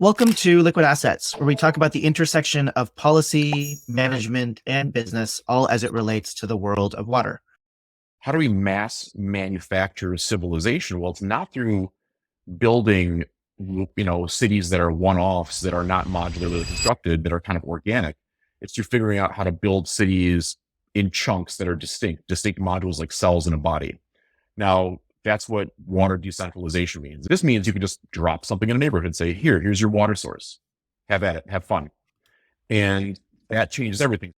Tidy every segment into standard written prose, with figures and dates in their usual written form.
Welcome to Liquid Assets, where we talk about the intersection of policy, management, and business, all as it relates to the world of water. How do we mass manufacture civilization? Well, it's not through building, cities that are one-offs, that are not modularly constructed, that are kind of organic. It's through figuring out how to build cities in chunks that are distinct modules like cells in a body. Now, that's what water decentralization means. This means you can just drop something in a neighborhood and say, here's your water source. Have at it, have fun. And that changes everything.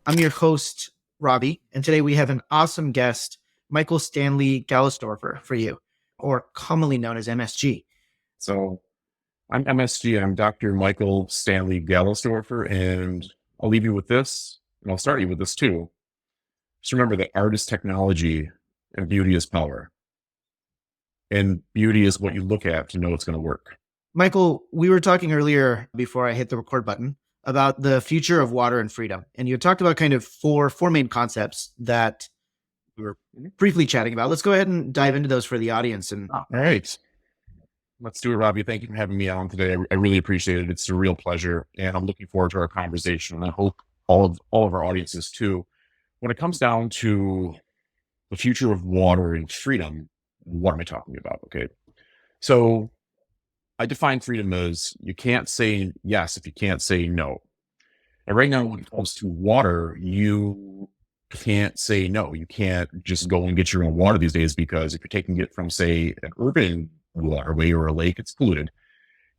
I'm your host, Robbie, and today we have an awesome guest, Michael Stanley Galesdorfer, for you, or commonly known as MSG. So I'm MSG. I'm Dr. Michael Stanley Galesdorfer, and I'll leave you with this, and I'll start you with this too. Just remember that art is technology and beauty is power. And beauty is what you look at to know it's going to work. Michael, we were talking earlier before I hit the record button about the future of water and freedom. And you talked about kind of four main concepts that we were briefly chatting about. Let's go ahead and dive into those for the audience. And all right. Let's do it, Robbie. Thank you for having me on today. I really appreciate it. It's a real pleasure. And I'm looking forward to our conversation. And I hope all of our audiences too. When it comes down to the future of water and freedom, what am I talking about? Okay. So I define freedom as you can't say yes if you can't say no. And right now, when it comes to water, you can't say no. You can't just go and get your own water these days, because if you're taking it from, say, an urban waterway or a lake, it's polluted.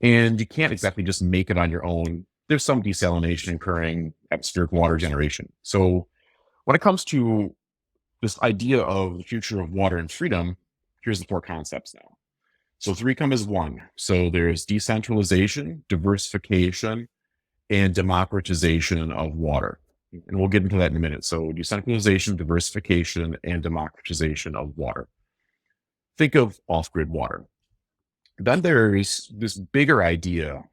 And you can't exactly just make it on your own. There's some desalination occurring, atmospheric water generation. So when it comes to this idea of the future of water and freedom, here's the four concepts now. So three come as one. So there's decentralization, diversification, and democratization of water. And we'll get into that in a minute. So decentralization, diversification, and democratization of water. Think of off-grid water. Then there's this bigger idea,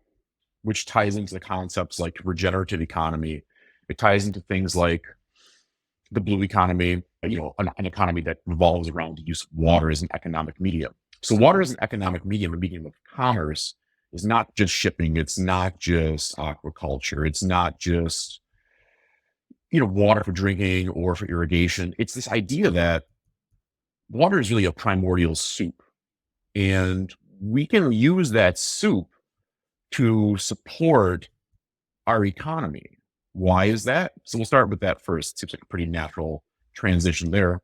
which ties into the concepts like regenerative economy. It ties into things like the blue economy, an economy that revolves around the use of water as an economic medium. So water as an economic medium, a medium of commerce, is not just shipping. It's not just aquaculture. It's not just, water for drinking or for irrigation. It's this idea that water is really a primordial soup. And we can use that soup to support our economy. Why is that? So we'll start with that first. Seems like a pretty natural transition there.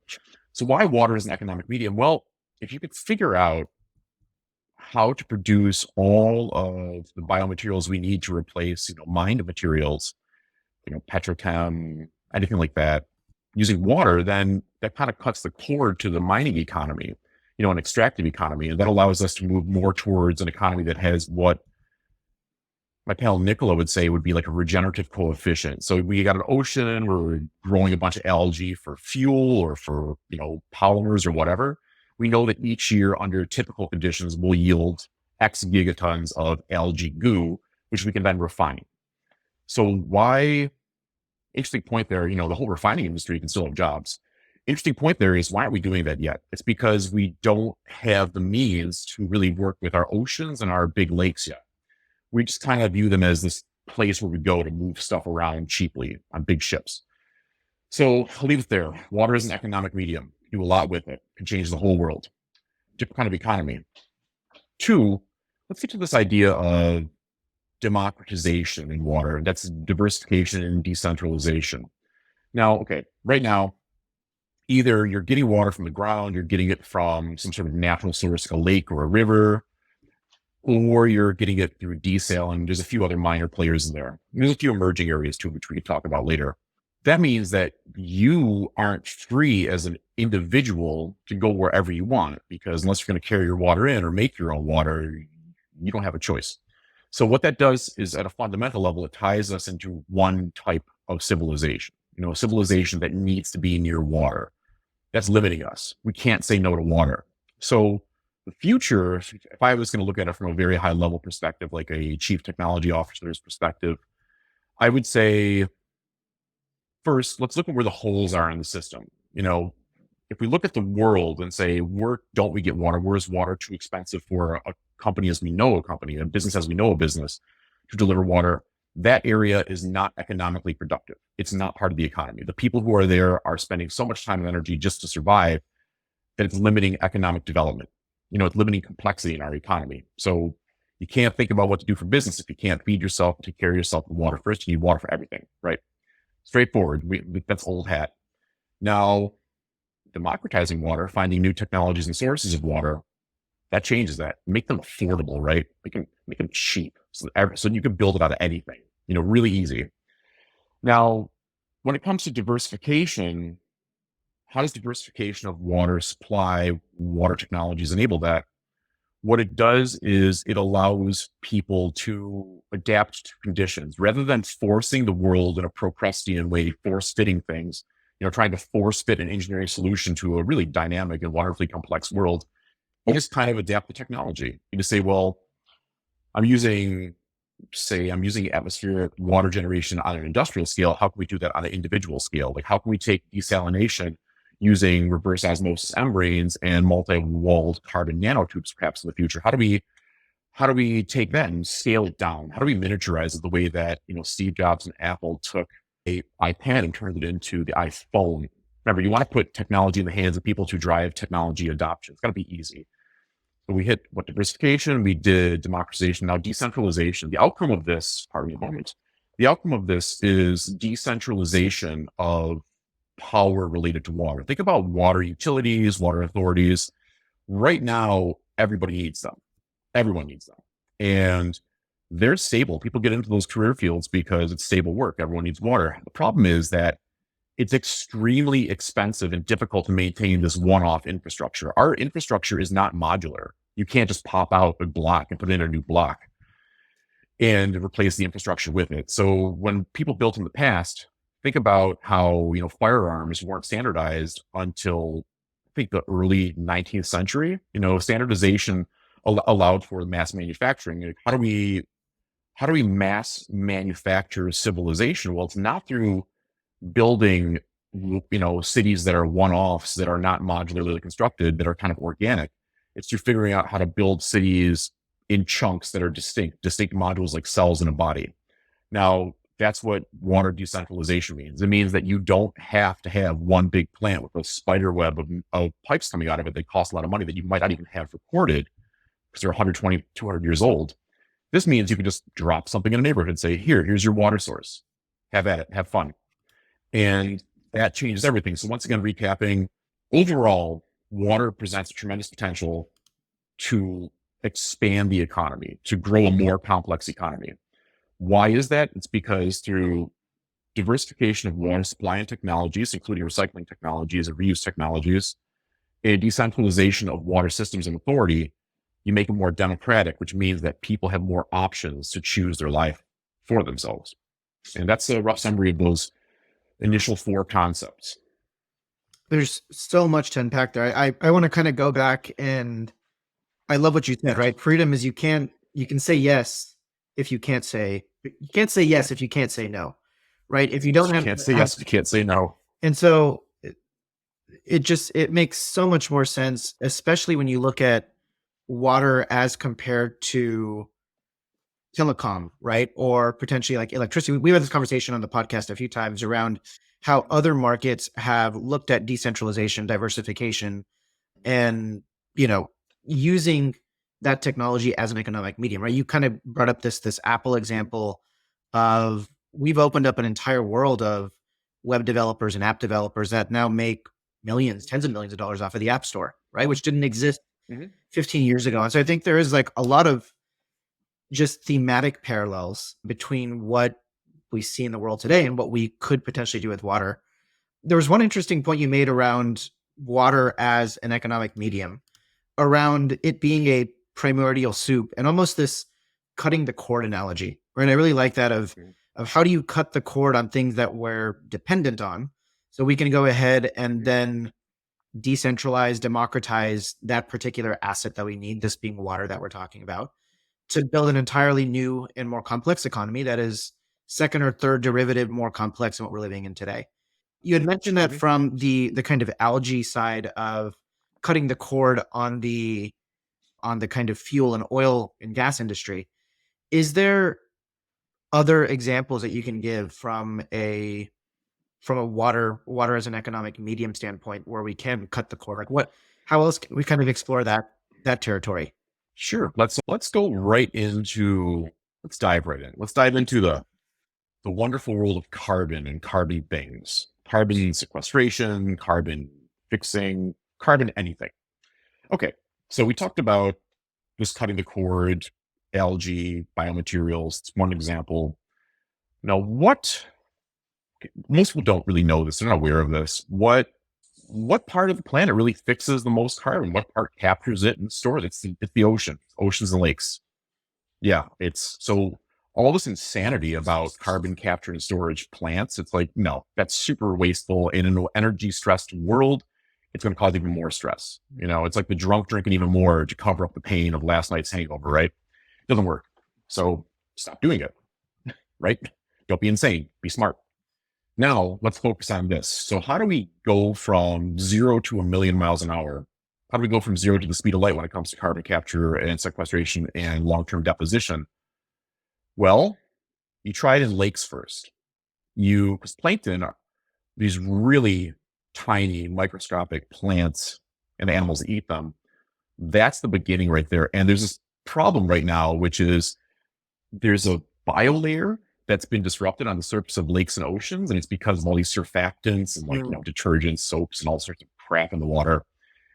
So why water is an economic medium? Well, if you could figure out how to produce all of the biomaterials we need to replace, mined materials, petrochem, anything like that, using water, then that kind of cuts the cord to the mining economy, an extractive economy. And that allows us to move more towards an economy that has what my pal Nicola would say would be like a regenerative coefficient. So we got an ocean where we're growing a bunch of algae for fuel or for, polymers or whatever. We know that each year under typical conditions will yield X gigatons of algae goo, which we can then refine. So why, interesting point there, the whole refining industry can still have jobs. Interesting point there is, why aren't we doing that yet? It's because we don't have the means to really work with our oceans and our big lakes yet. We just kind of view them as this place where we go to move stuff around cheaply on big ships. So I'll leave it there. Water is an economic medium. Do a lot with it. Can change the whole world. Different kind of economy. Two, let's get to this idea of democratization in water. That's diversification and decentralization. Now, okay, right now, either you're getting water from the ground, you're getting it from some sort of natural source, like a lake or a river, or you're getting it through desal, and there's a few other minor players in there. There's a few emerging areas too, which we could talk about later. That means that you aren't free as an individual to go wherever you want, because unless you're going to carry your water in or make your own water, you don't have a choice. So what that does is, at a fundamental level, it ties us into one type of civilization, a civilization that needs to be near water. That's limiting us. We can't say no to water. So the future, if I was going to look at it from a very high level perspective, like a chief technology officer's perspective, I would say, first, let's look at where the holes are in the system. if we look at the world and say, where don't we get water? Where is water too expensive for a company as we know a company, a business as we know a business to deliver water? That area is not economically productive. It's not part of the economy. The people who are there are spending so much time and energy just to survive that it's limiting economic development. It's limiting complexity in our economy. So you can't think about what to do for business if you can't feed yourself, take care of yourself with water first. You need water for everything, right? Straightforward. That's old hat. Now, democratizing water, finding new technologies and sources of water, that changes that. Make them affordable, right? Make them cheap so you can build it out of anything, really easy. Now, when it comes to diversification, how does diversification of water supply, water technologies enable that? What it does is it allows people to adapt to conditions rather than forcing the world in a Procrustean way, force fitting things, trying to force fit an engineering solution to a really dynamic and wonderfully complex world. You just kind of adapt the technology. You just say, well, I'm using atmospheric water generation on an industrial scale. How can we do that on an individual scale? Like, how can we take desalination using reverse osmosis membranes and multi-walled carbon nanotubes perhaps in the future? How do we take that and scale it down? How do we miniaturize it the way that, Steve Jobs and Apple took a iPad and turned it into the iPhone? Remember, you want to put technology in the hands of people to drive technology adoption. It's got to be easy. So we hit diversification, we did democratization, now decentralization. The outcome of this, pardon me a moment, the outcome of this is decentralization of power related to water. Think about water utilities, water authorities. Right now, everybody needs them. Everyone needs them. And they're stable. People get into those career fields because it's stable work. Everyone needs water. The problem is that it's extremely expensive and difficult to maintain this one-off infrastructure. Our infrastructure is not modular. You can't just pop out a block and put in a new block and replace the infrastructure with it. So when people built in the past, think about how, firearms weren't standardized until I think the early 19th century. Standardization allowed for mass manufacturing. Like, how do we mass manufacture civilization? Well, it's not through building, cities that are one-offs, that are not modularly constructed, that are kind of organic. It's through figuring out how to build cities in chunks that are distinct modules like cells in a body. Now, that's what water decentralization means. It means that you don't have to have one big plant with a spider web of pipes coming out of it that cost a lot of money that you might not even have recorded because they're 120, 200 years old. This means you can just drop something in a neighborhood and say, here's your water source. Have at it. Have fun. And that changes everything. So once again, recapping, overall, water presents a tremendous potential to expand the economy, to grow a more complex economy. Why is that? It's because through diversification of water supply and technologies, including recycling technologies and reuse technologies, and decentralization of water systems and authority, you make it more democratic, which means that people have more options to choose their life for themselves. And that's a rough summary of those initial 4 concepts. There's so much to unpack there. I want to kind of go back, and I love what you said, right? Freedom is you can say yes if you can't say yes if you can't say no, right? If you don't have, you can't say yes, you can't say no. And so it makes so much more sense, especially when you look at water as compared to telecom, right? Or potentially like electricity. We've had this conversation on the podcast a few times around how other markets have looked at decentralization, diversification, and, using that technology as an economic medium, right? You kind of brought up this Apple example of, we've opened up an entire world of web developers and app developers that now make millions, tens of millions of dollars off of the App Store, right? Which didn't exist 15 years ago. And so I think there is like a lot of just thematic parallels between what we see in the world today and what we could potentially do with water. There was one interesting point you made around water as an economic medium, around it being a primordial soup, and almost this cutting the cord analogy, right? I really like that of how do you cut the cord on things that we're dependent on, so we can go ahead and then decentralize, democratize that particular asset that we need, this being water that we're talking about, to build an entirely new and more complex economy that is second or third derivative more complex than what we're living in today. You had mentioned that from the kind of algae side of cutting the cord on the kind of fuel and oil and gas industry. Is there other examples that you can give from a water as an economic medium standpoint where we can cut the cord? Like what? How else can we kind of explore that territory? Sure. Let's go right into let's dive right in. Let's dive into the wonderful world of carbon and carbon things. Carbon sequestration, carbon fixing, carbon anything. Okay. So we talked about just cutting the cord, algae, biomaterials. It's one example. Now, most people don't really know this, they're not aware of this. What part of the planet really fixes the most carbon? What part captures it and stores it? It's the ocean, oceans and lakes. Yeah, it's so all this insanity about carbon capture and storage plants. It's like, no, that's super wasteful. In an energy stressed world, it's going to cause even more stress. It's like the drunk drinking even more to cover up the pain of last night's hangover, right? It doesn't work. So stop doing it, right? Don't be insane. Be smart. Now let's focus on this. So how do we go from 0 to 1,000,000 miles an hour? How do we go from 0 to the speed of light when it comes to carbon capture and sequestration and long-term deposition? Well, you try it in lakes first. Because plankton are these really tiny microscopic plants and animals that eat them. That's the beginning right there. And there's this problem right now, which is there's a biolayer that's been disrupted on the surface of lakes and oceans. And it's because of all these surfactants and detergents, soaps, and all sorts of crap in the water.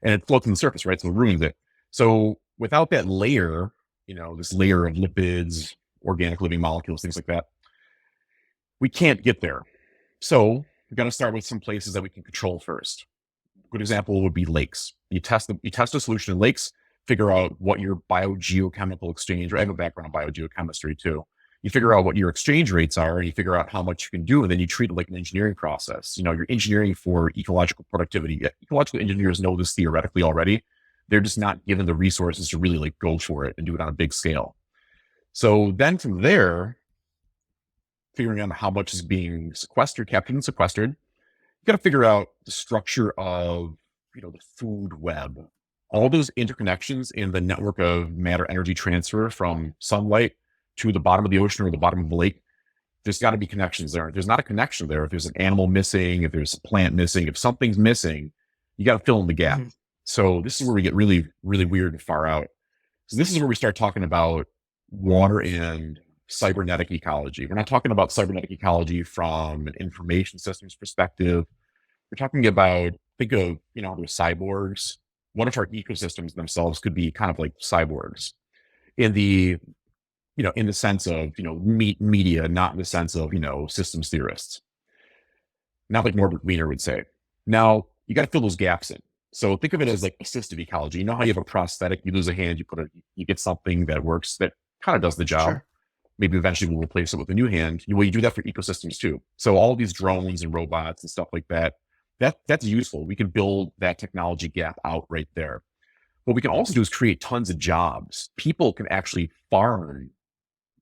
And it floats on the surface, right? So it ruins it. So without that layer, this layer of lipids, organic living molecules, things like that, we can't get there. So we've got to start with some places that we can control first. A good example would be lakes. You test a solution in lakes, figure out what your biogeochemical exchange, I have a background in biogeochemistry too. You figure out what your exchange rates are and you figure out how much you can do. And then you treat it like an engineering process. You're engineering for ecological productivity. Ecological engineers know this theoretically already. They're just not given the resources to really go for it and do it on a big scale. So then from there, figuring out how much is being captured and sequestered, you got to figure out the structure of, the food web, all those interconnections in the network of matter energy transfer from sunlight to the bottom of the ocean or the bottom of the lake. There's got to be connections there. If there's not a connection there, if there's an animal missing, if there's a plant missing, if something's missing, you got to fill in the gap. Mm-hmm. So this is where we get really, really weird and far out. So this is where we start talking about water and cybernetic ecology. We're not talking about cybernetic ecology from an information systems perspective. We're talking about, think of, there's cyborgs. One of our ecosystems themselves could be kind of like cyborgs in the sense of, media, not in the sense of, systems theorists. Not like Norbert Wiener would say. Now, you got to fill those gaps in. So think of it as like assistive ecology. You know how you have a prosthetic, you lose a hand, you get something that works, that kind of does the job. Sure. Maybe eventually we'll replace it with a new hand. You do that for ecosystems too. So all these drones and robots and stuff like that's useful. We can build that technology gap out right there. What we can also do is create tons of jobs. People can actually farm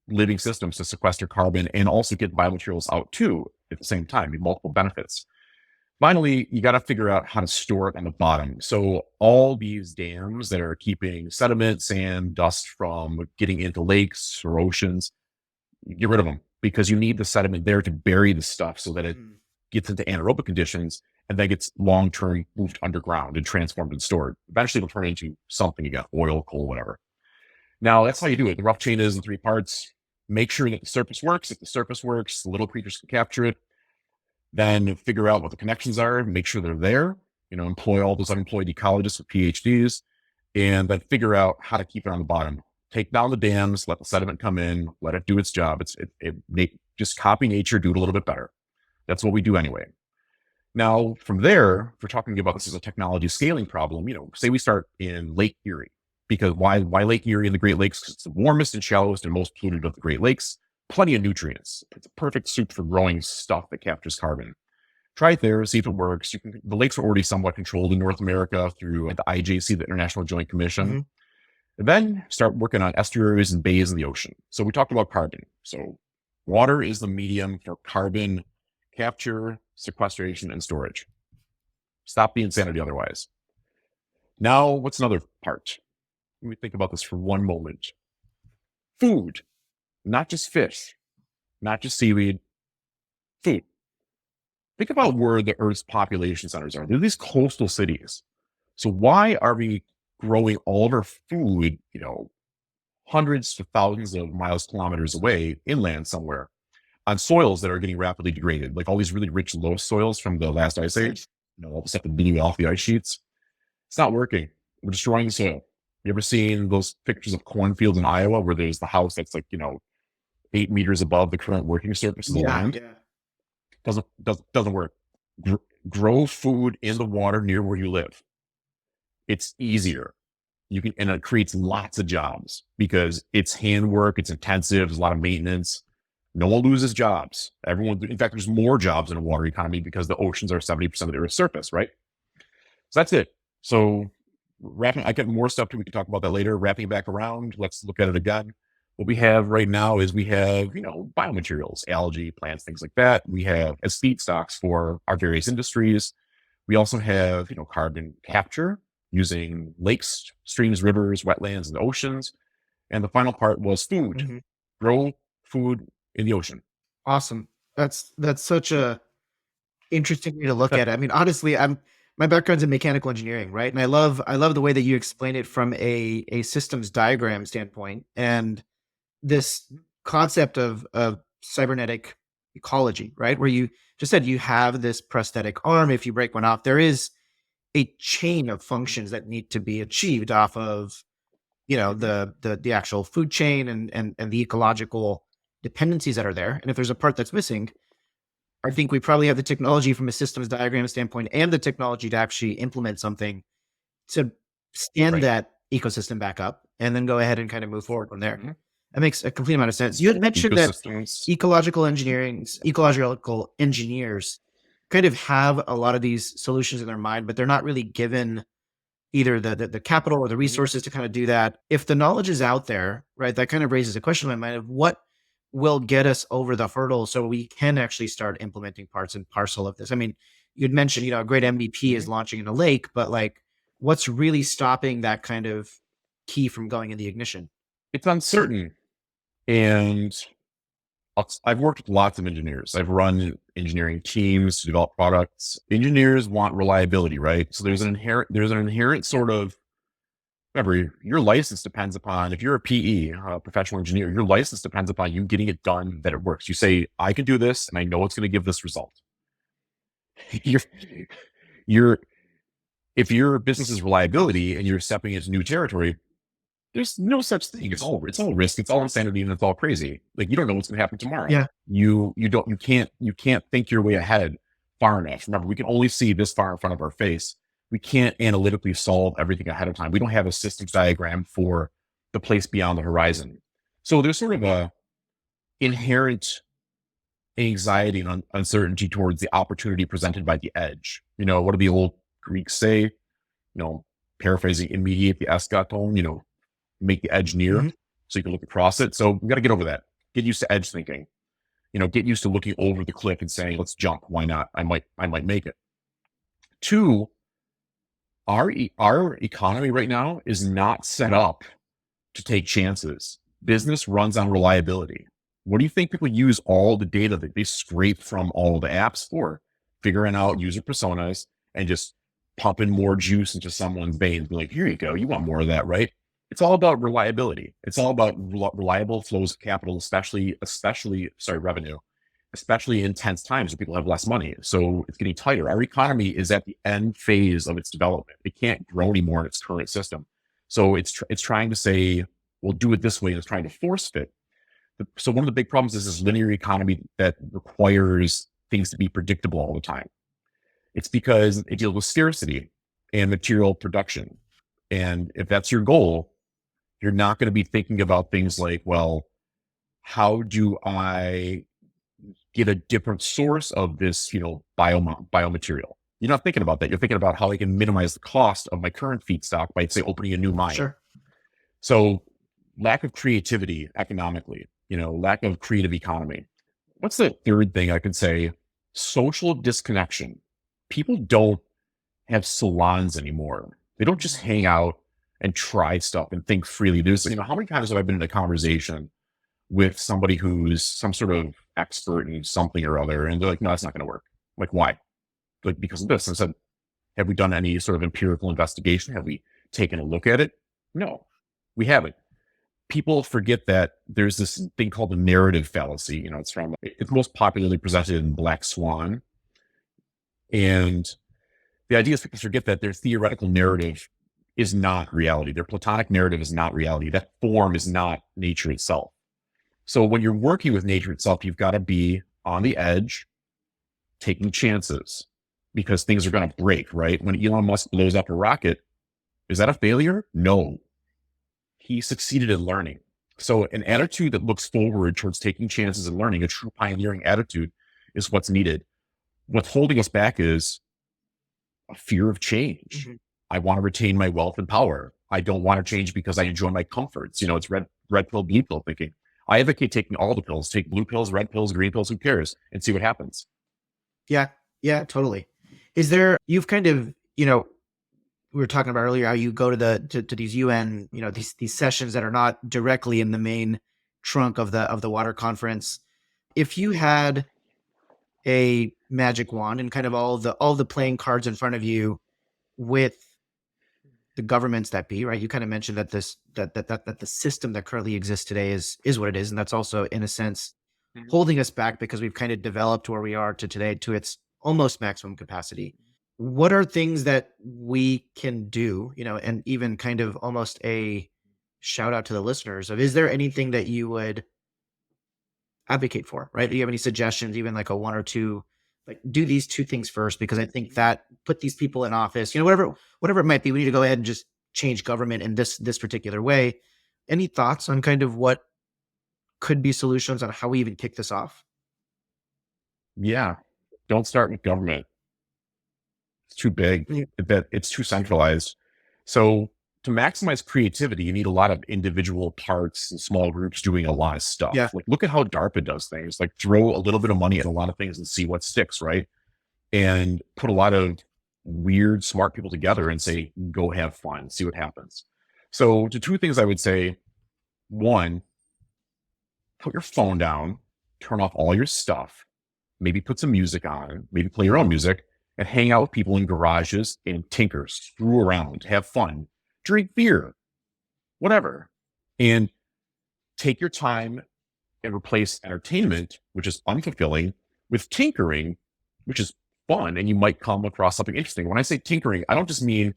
living systems to sequester carbon and also get biomaterials out too at the same time, multiple benefits. Finally, you got to figure out how to store it on the bottom. So all these dams that are keeping sediment, sand, dust from getting into lakes or oceans, get rid of them because you need the sediment there to bury the stuff so that it gets into anaerobic conditions and then gets long-term moved underground and transformed and stored. Eventually it'll turn into something again, oil, coal, whatever. Now that's how you do it. The rough chain is in 3 parts. Make sure that the surface works. If the surface works, the little creatures can capture it. Then figure out what the connections are, make sure they're there, employ all those unemployed ecologists with PhDs, and then figure out how to keep it on the bottom. Take down the dams, let the sediment come in, let it do its job. Just copy nature, do it a little bit better. That's what we do anyway. Now, from there, if we're talking about this as a technology scaling problem, say we start in Lake Erie, because why Lake Erie and the Great Lakes? Because it's the warmest and shallowest and most polluted of the Great Lakes. Plenty of nutrients. It's a perfect soup for growing stuff that captures carbon. Try it there, see if it works. The lakes are already somewhat controlled in North America through the IJC, the International Joint Commission. Mm-hmm. And then start working on estuaries and bays in the ocean. So we talked about carbon. So water is the medium for carbon capture, sequestration, and storage. Stop the insanity otherwise. Now, what's another part? Let me think about this for one moment. Food, not just fish, not just seaweed, food. Think about where the Earth's population centers are. They're these coastal cities. So why are we growing all of our food, hundreds to thousands of miles, kilometers away, inland somewhere, on soils that are getting rapidly degraded, like all these really rich low soils from the last ice age, all the stuff that's beating off the ice sheets? It's not working. We're destroying the soil. You ever seen those pictures of cornfields in Iowa where there's the house that's 8 meters above the current working surface of the land? Yeah. Doesn't work. Grow food in the water near where you live. It's easier. And it creates lots of jobs because it's handwork, it's intensive, there's a lot of maintenance. No one loses jobs. In fact, there's more jobs in a water economy because the oceans are 70% of the Earth's surface, right? So that's it. So I got more stuff too. We can talk about that later. Wrapping it back around, let's look at it again. What we have right now is we have, biomaterials, algae, plants, things like that. We have as feedstocks for our various industries. We also have, carbon capture using lakes, streams, rivers, wetlands, and oceans. And the final part was food. Mm-hmm. Grow food in the ocean. Awesome. That's such a interesting way to look at it. I mean, honestly, my background's in mechanical engineering, right? And I love the way that you explain it from a systems diagram standpoint, and this concept of cybernetic ecology, right? Where you just said you have this prosthetic arm. If you break one off, there is a chain of functions that need to be achieved off of, the actual food chain and the ecological dependencies that are there. And if there's a part that's missing, I think we probably have the technology from a systems diagram standpoint and the technology to actually implement something to stand that ecosystem back up and then go ahead and kind of move forward from there. Mm-hmm. That makes a complete amount of sense. You had mentioned that ecological engineers kind of have a lot of these solutions in their mind, but they're not really given either the capital or the resources to kind of do that. If the knowledge is out there, right, that kind of raises a question in my mind of what will get us over the hurdle so we can actually start implementing parts and parcel of this. I mean, you'd mentioned, a great MVP is launching in a lake, but what's really stopping that kind of key from going in the ignition? It's uncertain. And I've worked with lots of engineers. I've run engineering teams to develop products. Engineers want reliability, right? So there's an inherent sort of, remember, your license depends upon, if you're a PE, a professional engineer, your license depends upon you getting it done, that it works. You say, I can do this and I know it's going to give this result. If your business's reliability and you're stepping into new territory, there's no such thing. It's all risk. It's all insanity, and it's all crazy. You don't know what's going to happen tomorrow. Yeah. You can't think your way ahead far enough. Remember, we can only see this far in front of our face. We can't analytically solve everything ahead of time. We don't have a systems diagram for the place beyond the horizon. So there's sort of a inherent anxiety and uncertainty towards the opportunity presented by the edge. What do the old Greeks say? Paraphrasing, immediate the eschaton, make the edge near so you can look across it. So we got to get over that. Get used to edge thinking. Get used to looking over the cliff and saying, let's jump. Why not? I might make it. 2, our economy right now is not set up to take chances. Business runs on reliability. What do you think people use all the data that they scrape from all the apps for? Figuring out user personas and just pumping more juice into someone's veins. Be like, here you go. You want more of that, right? It's all about reliability. It's all about reliable flows of capital, especially revenue, especially in tense times where people have less money. So it's getting tighter. Our economy is at the end phase of its development. It can't grow anymore in its current system. So it's trying to say, we'll do it this way, and it's trying to force fit. So one of the big problems is this linear economy that requires things to be predictable all the time. It's because it deals with scarcity and material production. And if that's your goal, you're not going to be thinking about things like, well, how do I get a different source of this, biomaterial? You're not thinking about that. You're thinking about how I can minimize the cost of my current feedstock by, say, opening a new mine. Sure. So lack of creativity economically, lack of creative economy. What's the third thing I could say social disconnection. People don't have salons anymore. They don't just hang out and try stuff and think freely. There's, how many times have I been in a conversation with somebody who's some sort of expert in something or other, and they're like, no, that's not going to work. I'm like, why? Like, because of this. And I said, have we done any sort of empirical investigation? Have we taken a look at it? No, we haven't. People forget that there's this thing called the narrative fallacy. It's most popularly presented in Black Swan. And the idea is people forget that their theoretical narrative is not reality. Their Platonic narrative is not reality. That form is not nature itself. So when you're working with nature itself, you've got to be on the edge, taking chances, because things are going to break, right? When Elon Musk blows up a rocket, is that a failure? No. He succeeded in learning. So an attitude that looks forward towards taking chances and learning, a true pioneering attitude, is what's needed. What's holding us back is a fear of change. Mm-hmm. I want to retain my wealth and power. I don't want to change because I enjoy my comforts. It's red pill, blue pill thinking. I advocate taking all the pills, take blue pills, red pills, green pills, who cares, and see what happens. Yeah, totally. Is there, you've kind of, we were talking about earlier how you go to to these UN, these sessions that are not directly in the main trunk of the water conference. If you had a magic wand and kind of all the playing cards in front of you with the governments that be, right? You kind of mentioned that that the system that currently exists today is what it is, and that's also in a sense holding us back because we've kind of developed where we are to today to its almost maximum capacity. What are things that we can do, and even kind of almost a shout out to the listeners of, is there anything that you would advocate for, right? Do you have any suggestions, even like a one or two, like do these two things first, because I think that put these people in office, whatever it might be, we need to go ahead and just change government in this particular way. Any thoughts on kind of what could be solutions on how we even kick this off? Yeah. Don't start with government. It's too big. It's too centralized. So to maximize creativity, you need a lot of individual parts and small groups doing a lot of stuff. Yeah. Like, look at how DARPA does things. Like, throw a little bit of money at a lot of things and see what sticks, right? And put a lot of weird, smart people together and say, go have fun, see what happens. So the two things I would say: one, put your phone down, turn off all your stuff, maybe put some music on, maybe play your own music, and hang out with people in garages and tinker, screw around, have fun, drink beer, whatever. And take your time and replace entertainment, which is unfulfilling, with tinkering, which is fun. And you might come across something interesting. When I say tinkering, I don't just mean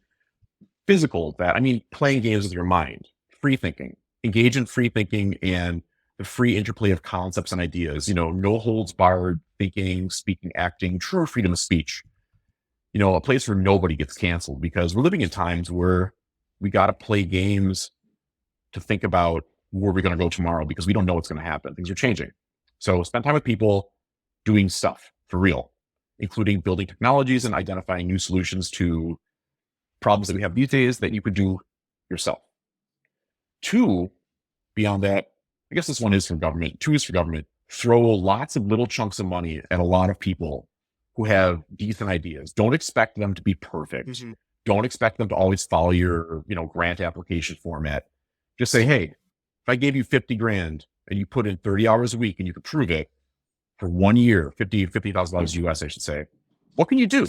physical, that I mean playing games with your mind, free thinking, engage in free thinking and the free interplay of concepts and ideas, no holds barred thinking, speaking, acting, true freedom of speech, a place where nobody gets canceled, because we're living in times where we got to play games to think about where we're going to go tomorrow, because we don't know what's going to happen. Things are changing. So spend time with people doing stuff for real, including building technologies and identifying new solutions to problems that we have these days that you could do yourself. Two, beyond that, I guess this one is for government. Two is for government. Throw lots of little chunks of money at a lot of people who have decent ideas. Don't expect them to be perfect. Mm-hmm. Don't expect them to always follow your, grant application format. Just say, hey, if I gave you 50 grand and you put in 30 hours a week and you could prove it for 1 year, $50,000 US, I should say, what can you do?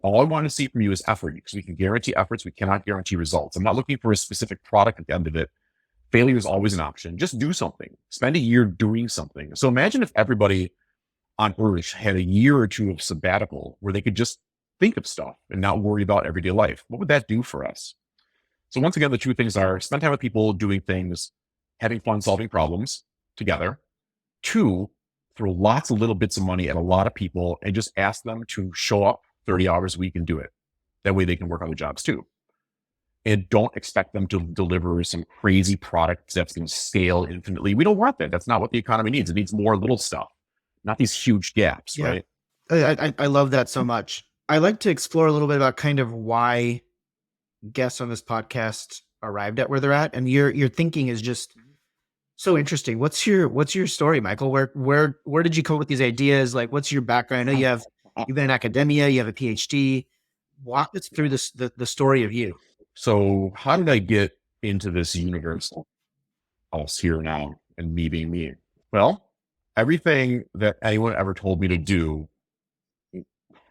All I want to see from you is effort, because we can guarantee efforts. We cannot guarantee results. I'm not looking for a specific product at the end of it. Failure is always an option. Just do something. Spend a year doing something. So imagine if everybody on Earth had a year or two of sabbatical where they could just think of stuff and not worry about everyday life. What would that do for us? So once again, the two things are: spend time with people doing things, having fun solving problems together. Two, throw lots of little bits of money at a lot of people and just ask them to show up 30 hours a week and do it. That way they can work on the jobs too. And don't expect them to deliver some crazy product that's going to scale infinitely. We don't want that. That's not what the economy needs. It needs more little stuff, not these huge gaps, right? I love that so much. I like to explore a little bit about kind of why guests on this podcast arrived at where they're at. And your thinking is just So interesting. What's your story, Michael? Where did you come up with these ideas? Like, what's your background? I know you've been in academia, you have a PhD. Walk us through the story of you. So how did I get into this universe else here now and me being me? Well, everything that anyone ever told me to do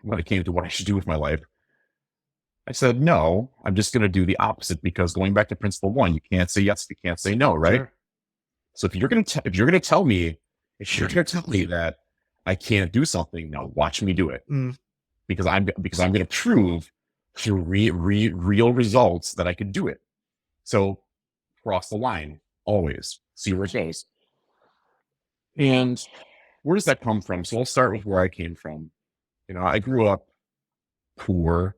when it came to what I should do with my life, I said, no, I'm just going to do the opposite because going back to principle one, you can't say yes, you can't say no, right? Sure. So if you're going to tell me, if you're going to tell me that I can't do something, now watch me do it Mm, because I'm going to prove through real results that I can do it. So cross the line always, see where it goes. And where does that come from? So I'll start with where I came from. I grew up poor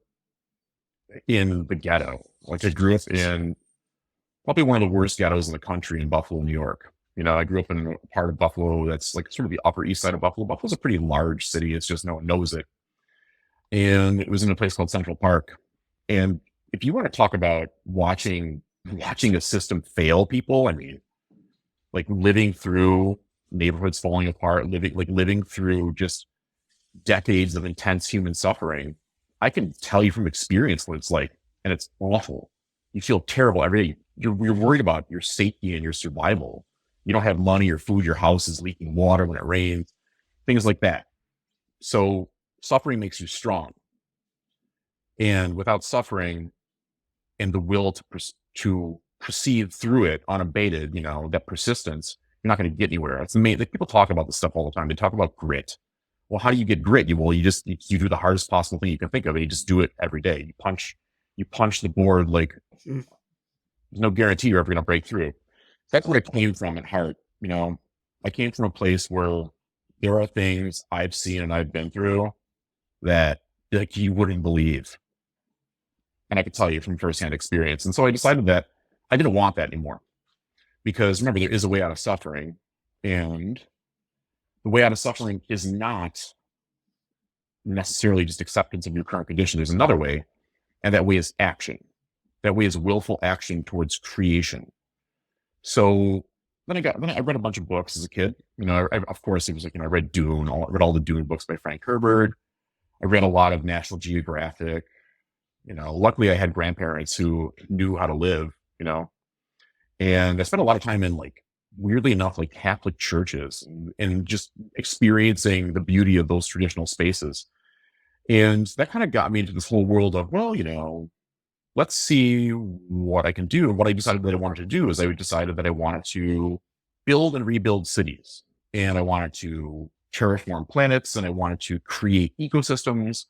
in the ghetto. Like I grew up in probably one of the worst ghettos in the country in Buffalo, New York. I grew up in a part of Buffalo that's like sort of the Upper East Side of Buffalo. Buffalo's a pretty large city. It's just no one knows it. And it was in a place called Central Park. And if you want to talk about watching a system fail people, I mean, like living through neighborhoods falling apart, living through just decades of intense human suffering, I can tell you from experience what it's like, and it's awful. You feel terrible every day. You're worried about your safety and your survival. You don't have money or food. Your house is leaking water when it rains, things like that. So suffering makes you strong, and without suffering and the will to proceed through it unabated, that persistence, you're not going to get anywhere. It's amazing. Like people talk about this stuff all the time. They talk about grit. Well, how do you get grit? You do the hardest possible thing you can think of, and you just do it every day. You punch the board like mm, there's no guarantee you're ever going to break through. That's where it came from at heart. I came from a place where there are things I've seen and I've been through that like you wouldn't believe, and I could tell you from firsthand experience. And so I decided that I didn't want that anymore because remember there is a way out of suffering, and the way out of suffering is not necessarily just acceptance of your current condition. There's another way, and that way is action. That way is willful action towards creation. So then I read a bunch of books as a kid. Of course, it was like I read Dune. I read all the Dune books by Frank Herbert. I read a lot of National Geographic. Luckily I had grandparents who knew how to live. And I spent a lot of time in like weirdly enough like Catholic churches and just experiencing the beauty of those traditional spaces. And that kind of got me into this whole world of, well, let's see what I can do. And what I decided that I wanted to do is I decided that I wanted to build and rebuild cities. And I wanted to terraform planets and I wanted to create ecosystems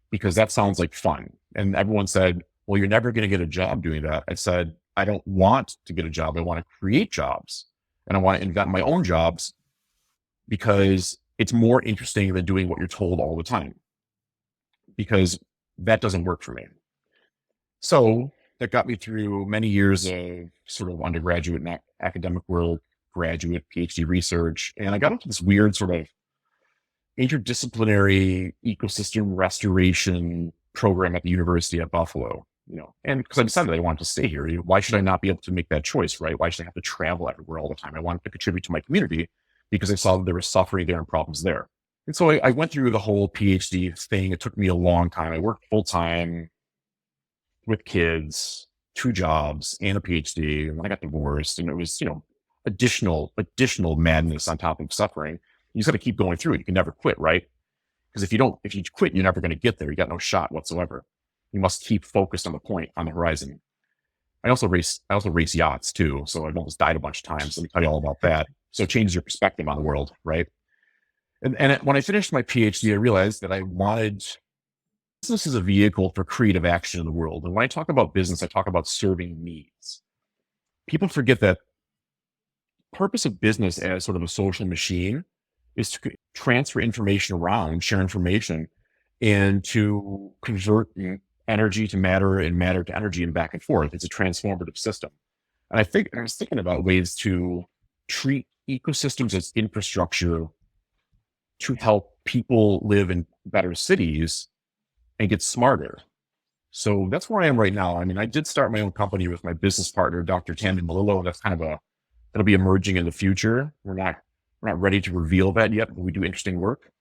because that sounds like fun. And everyone said, well, you're never going to get a job doing that. I said, I don't want to get a job. I want to create jobs and I want to invent my own jobs because it's more interesting than doing what you're told all the time, because that doesn't work for me. So that got me through many years of sort of undergraduate and academic work, graduate PhD research. And I got into this weird sort of interdisciplinary ecosystem restoration program at the University at Buffalo, and because I decided I wanted to stay here. Why should I not be able to make that choice, right? Why should I have to travel everywhere all the time? I wanted to contribute to my community because I saw that there was suffering there and problems there. And so I went through the whole PhD thing. It took me a long time. I worked full time with kids, 2 jobs and a PhD. And then I got divorced and it was, additional madness on top of suffering. You just got to keep going through it. You can never quit, right? Because if you quit, you're never going to get there. You got no shot whatsoever. You must keep focused on the point on the horizon. I also race yachts too. So I've almost died a bunch of times. Let me tell you all about that. So it changes your perspective on the world, right? And when I finished my PhD, I realized that I wanted business as a vehicle for creative action in the world. And when I talk about business, I talk about serving needs. People forget that the purpose of business as sort of a social machine is to transfer information around, share information, and to convert energy to matter and matter to energy and back and forth. It's a transformative system. And I was thinking about ways to treat ecosystems as infrastructure to help people live in better cities and get smarter. So that's where I am right now. I mean, I did start my own company with my business partner, Dr. Tammy Malillo. That's kind of a that'll be emerging in the future. We're not ready to reveal that yet, but we do interesting work.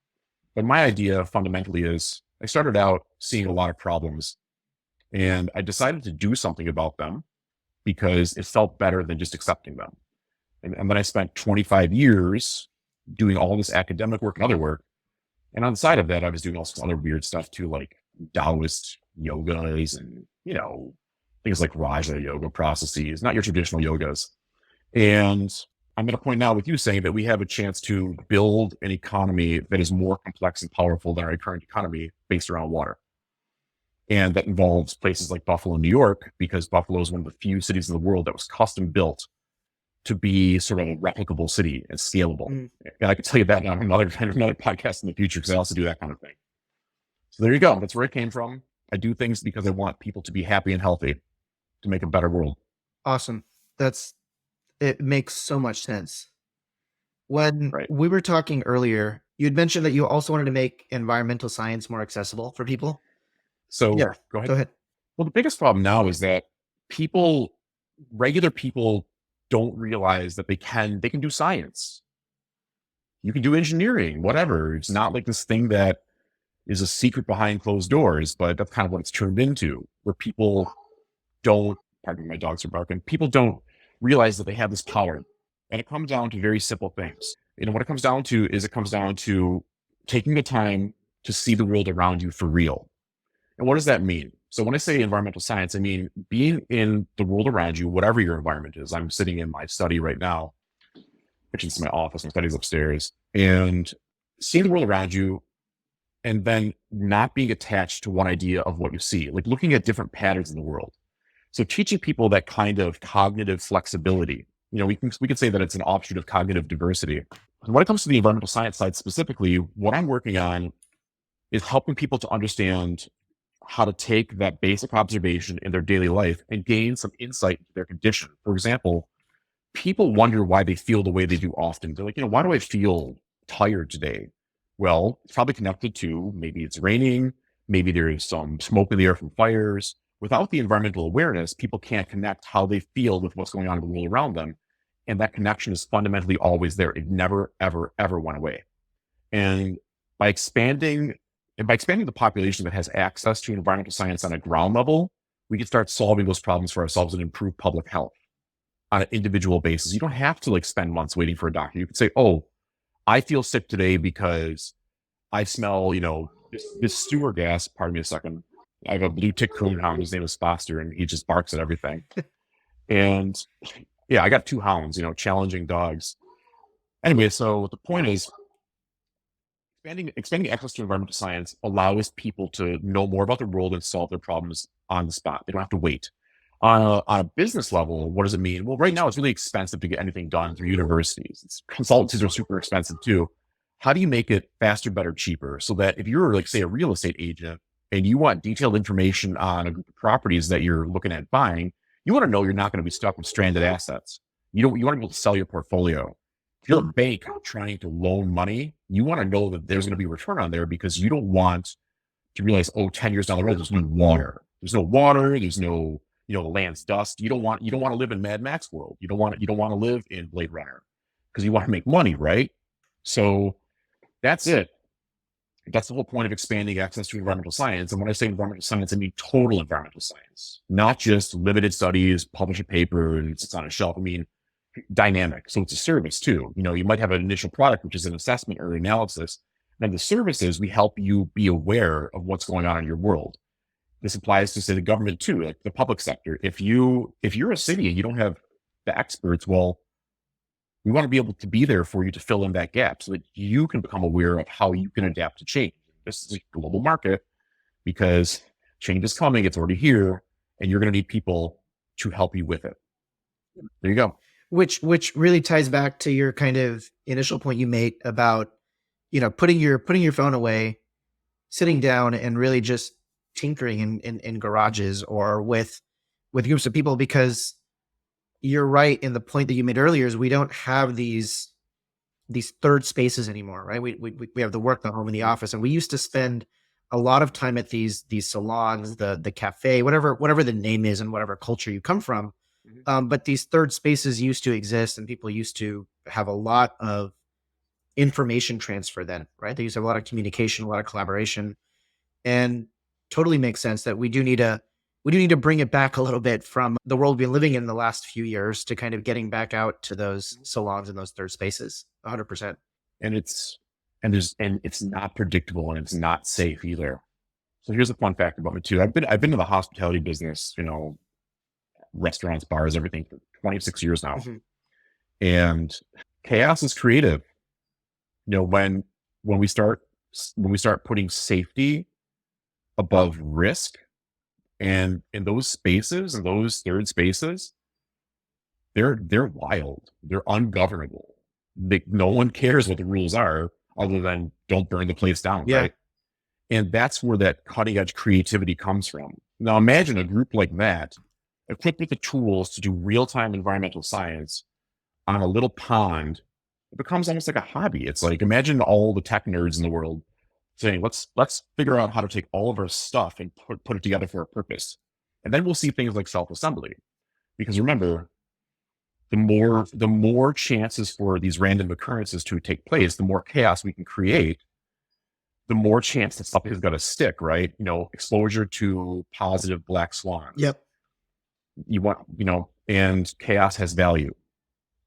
But my idea fundamentally is I started out seeing a lot of problems and I decided to do something about them because it felt better than just accepting them. And then I spent 25 years doing all this academic work and other work. And on the side of that, I was doing all this other weird stuff too, like Taoist yogas and, things like Raja yoga processes, not your traditional yogas. And I'm at a point now with you saying that we have a chance to build an economy that is more complex and powerful than our current economy based around water. And that involves places like Buffalo, New York, because Buffalo is one of the few cities in the world that was custom built to be sort of a replicable city and scalable. Mm. And I can tell you that on another podcast in the future, because I also do that kind of thing. So there you go. That's where it came from. I do things because I want people to be happy and healthy to make a better world. Awesome. It makes so much sense. When Right. we were talking earlier, you'd mentioned that you also wanted to make environmental science more accessible for people. So Yeah, go ahead. go ahead. Well, the biggest problem now is that regular people don't realize that they can do science. You can do engineering, whatever. It's not like this thing that is a secret behind closed doors, but that's kind of what it's turned into, where people don't, pardon me, my dogs are barking, people don't realize that they have this power. And it comes down to very simple things. What it comes down to is it comes down to taking the time to see the world around you for real. And what does that mean? So when I say environmental science, I mean being in the world around you, whatever your environment is. I'm sitting in my study right now, which is my office, my study's upstairs, and seeing the world around you and then not being attached to one idea of what you see, like looking at different patterns in the world. So teaching people that kind of cognitive flexibility, we can say that it's an offshoot of cognitive diversity. And when it comes to the environmental science side specifically, what I'm working on is helping people to understand how to take that basic observation in their daily life and gain some insight into their condition. For example, people wonder why they feel the way they do often. They're like, why do I feel tired today? Well, it's probably connected to maybe it's raining, maybe there's some smoke in the air from fires. Without the environmental awareness, people can't connect how they feel with what's going on in the world around them. And that connection is fundamentally always there. It never, ever, ever went away. And by expanding the population that has access to environmental science on a ground level, we can start solving those problems for ourselves and improve public health on an individual basis. You don't have to spend months waiting for a doctor. You can say, oh, I feel sick today because I smell, this sewer gas. Pardon me a second. I have a blue tick coonhound. His name is Foster, and he just barks at everything. And yeah, I got two hounds, challenging dogs. Anyway, so the point is, expanding access to environmental science allows people to know more about the world and solve their problems on the spot. They don't have to wait. On a business level, what does it mean? Well, right now it's really expensive to get anything done through universities. Consultancies are super expensive too. How do you make it faster, better, cheaper? So that if you're say a real estate agent and you want detailed information on a group of properties that you're looking at buying, you want to know you're not going to be stuck with stranded assets. You want to be able to sell your portfolio. If you're a bank trying to loan money, you want to know that there's going to be a return on there because you don't want to realize, 10 years down the road, there's no water. There's no the land's dust. You don't want to live in Mad Max world. You don't want to live in Blade Runner because you want to make money, right? So that's it. That's the whole point of expanding access to environmental science. And when I say environmental science, I mean total environmental science, not just limited studies, publish a paper and it sits on a shelf. I mean, dynamic. So it's a service too. You might have an initial product, which is an assessment or analysis. And the services, we help you be aware of what's going on in your world. This applies to, say, the government too, like the public sector. If you're a city and you don't have the experts, well, we want to be able to be there for you to fill in that gap so that you can become aware of how you can adapt to change. This is a global market because change is coming. It's already here. And you're going to need people to help you with it. There you go. Which really ties back to your kind of initial point you made about, putting your phone away, sitting down and really just tinkering in garages or with groups of people, because you're right in the point that you made earlier is we don't have these third spaces anymore, right? We have the work, the home, and the office, and we used to spend a lot of time at these salons, the cafe, whatever the name is, and whatever culture you come from. But these third spaces used to exist, and people used to have a lot of information transfer then, right? They used to have a lot of communication, a lot of collaboration, and totally makes sense that we do need to bring it back a little bit from the world we've been living in the last few years to kind of getting back out to those salons and those third spaces. 100%. And it's not predictable and it's not safe either. So here's a fun fact about me too. I've been in the hospitality business, restaurants, bars, everything for 26 years now. Mhm. And chaos is creative. When we start putting safety above risk, and in those spaces and those third spaces, they're wild. They're ungovernable. No one cares what the rules are other than don't burn the place down, Yeah. right? And that's where that cutting edge creativity comes from. Now imagine a group like that equipped with the tools to do real-time environmental science on a little pond. It becomes almost like a hobby. It's like, imagine all the tech nerds in the world saying, let's figure out how to take all of our stuff and put it together for a purpose. And then we'll see things like self-assembly. Because remember, the more chances for these random occurrences to take place, the more chaos we can create, the more chance that something is going to stick, right? Exposure to positive black swans. Yep. And chaos has value.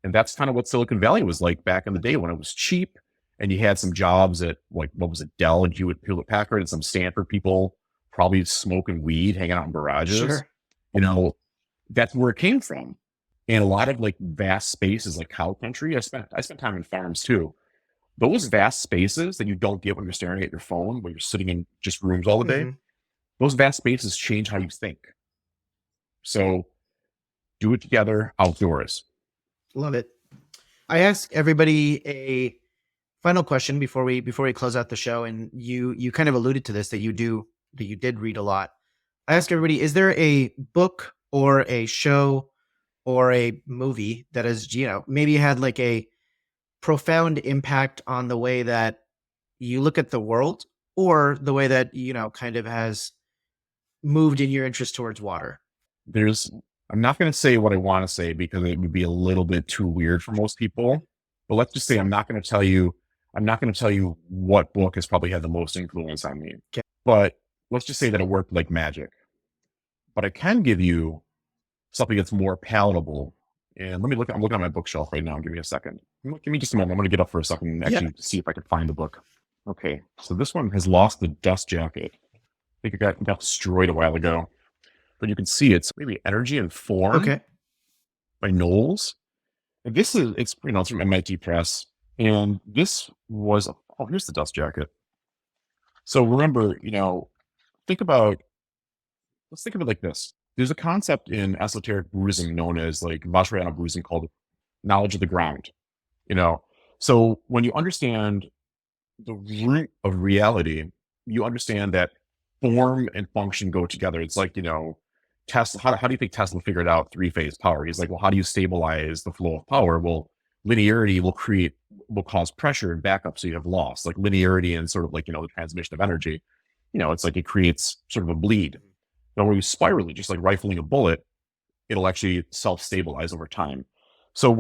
And that's kind of what Silicon Valley was like back in the day when it was cheap. And you had some jobs at, like, what was it, Dell and Hewlett Packard, and some Stanford people probably smoking weed, hanging out in garages. Sure. That's where it came from. And a lot of like vast spaces like cow country, I spent time in farms too. Those vast spaces that you don't get when you're staring at your phone, when you're sitting in just rooms all the day, Mhm. those vast spaces change how you think. So do it together outdoors. Love it. I ask everybody a final question before we close out the show, and you kind of alluded to this, that you did read a lot. I ask everybody, is there a book or a show or a movie that has, maybe had like a profound impact on the way that you look at the world, or the way that, kind of has moved in your interest towards water? I'm not going to say what I want to say because it would be a little bit too weird for most people. But let's just say I'm not going to tell you what book has probably had the most influence on me. Okay. But let's just say that it worked like magic. But I can give you something that's more palatable. And I'm looking at my bookshelf right now. Give me a second. Give me just a moment. I'm going to get up for a second and actually see if I can find the book. Okay. So this one has lost the dust jacket. I think it got destroyed a while ago. But you can see it's maybe Energy and Form Okay. by Knowles. And it's from MIT Press. And this was, here's the dust jacket. So remember, let's think of it like this. There's a concept in esoteric Buddhism known as like Vajrayana Buddhism called knowledge of the ground. So when you understand the root of reality, you understand that form and function go together. It's like, Tesla, how do you think Tesla figured out three-phase power? He's like, well, how do you stabilize the flow of power? Well, linearity will cause pressure and backup, so you have loss. Like linearity and sort of like, the transmission of energy, it's like it creates sort of a bleed. Now, where you spiral it, just like rifling a bullet, it'll actually self-stabilize over time. So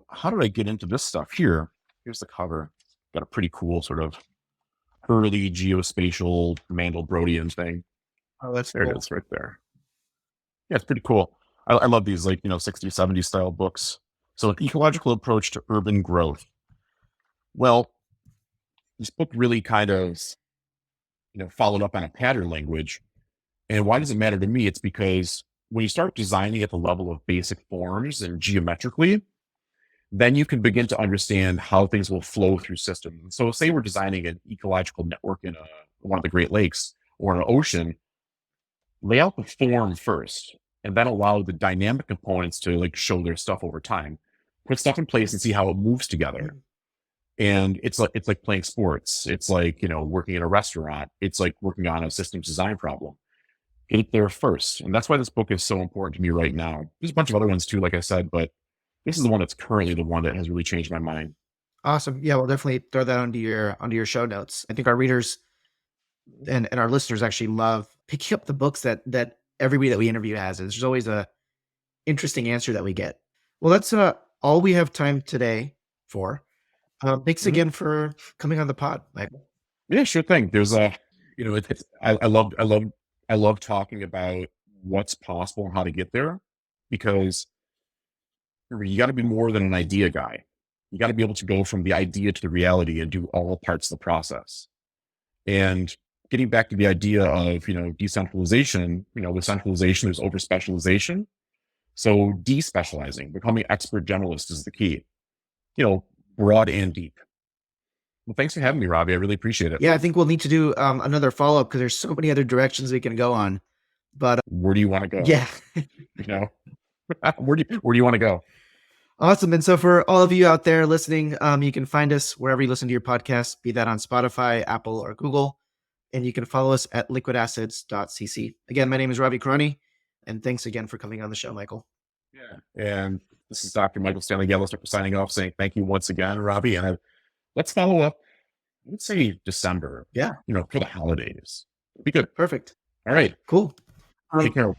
how did I get into this stuff here? Here's the cover. Got a pretty cool sort of early geospatial Mandelbrodian thing. Oh, that's There it is right there. Yeah, it's pretty cool. I love these 60s, 70s style books. So an ecological approach to urban growth. Well, this book really kind of, followed up on a pattern language. And why does it matter to me? It's because when you start designing at the level of basic forms and geometrically, then you can begin to understand how things will flow through systems. So say we're designing an ecological network in one of the Great Lakes or an ocean, lay out the form first, and then allow the dynamic components to like show their stuff over time. Put stuff in place and see how it moves together. And it's like playing sports. It's like, working in a restaurant. It's like working on a systems design problem. Get it there first. And that's why this book is so important to me right now. There's a bunch of other ones too, like I said, but this is the one that's currently the one that has really changed my mind. Awesome. Yeah, we'll definitely throw that onto your show notes. I think our readers and our listeners actually love picking up the books that everybody that we interview has. There's always a interesting answer that we get. Well, that's all we have time today for. Thanks Mhm. again for coming on the pod, Michael. Yeah, sure thing. There's I love talking about what's possible and how to get there, because remember, you got to be more than an idea guy. You got to be able to go from the idea to the reality and do all parts of the process. And getting back to the idea of, decentralization, with centralization, there's over specialization. So despecializing, becoming expert generalist is the key, you know, broad and deep. Well, thanks for having me, Robbie. I really appreciate it. Yeah, I think we'll need to do another follow up because there's so many other directions we can go on. But Where do you want to go? yeah, You know, where do you want to go? awesome. And so for all of you out there listening, you can find us wherever you listen to your podcast, be that on Spotify, Apple, or Google. And you can follow us at liquidacids.cc. Again, my name is Robbie Caroni, and thanks again for coming on the show, Michael. Yeah. And this is Dr. Michael Stanley Galesdorfer signing off, saying thank you once again, Robbie. And let's follow up, let's say December, Yeah, for the holidays. Be good. perfect. All right. Cool. Take care.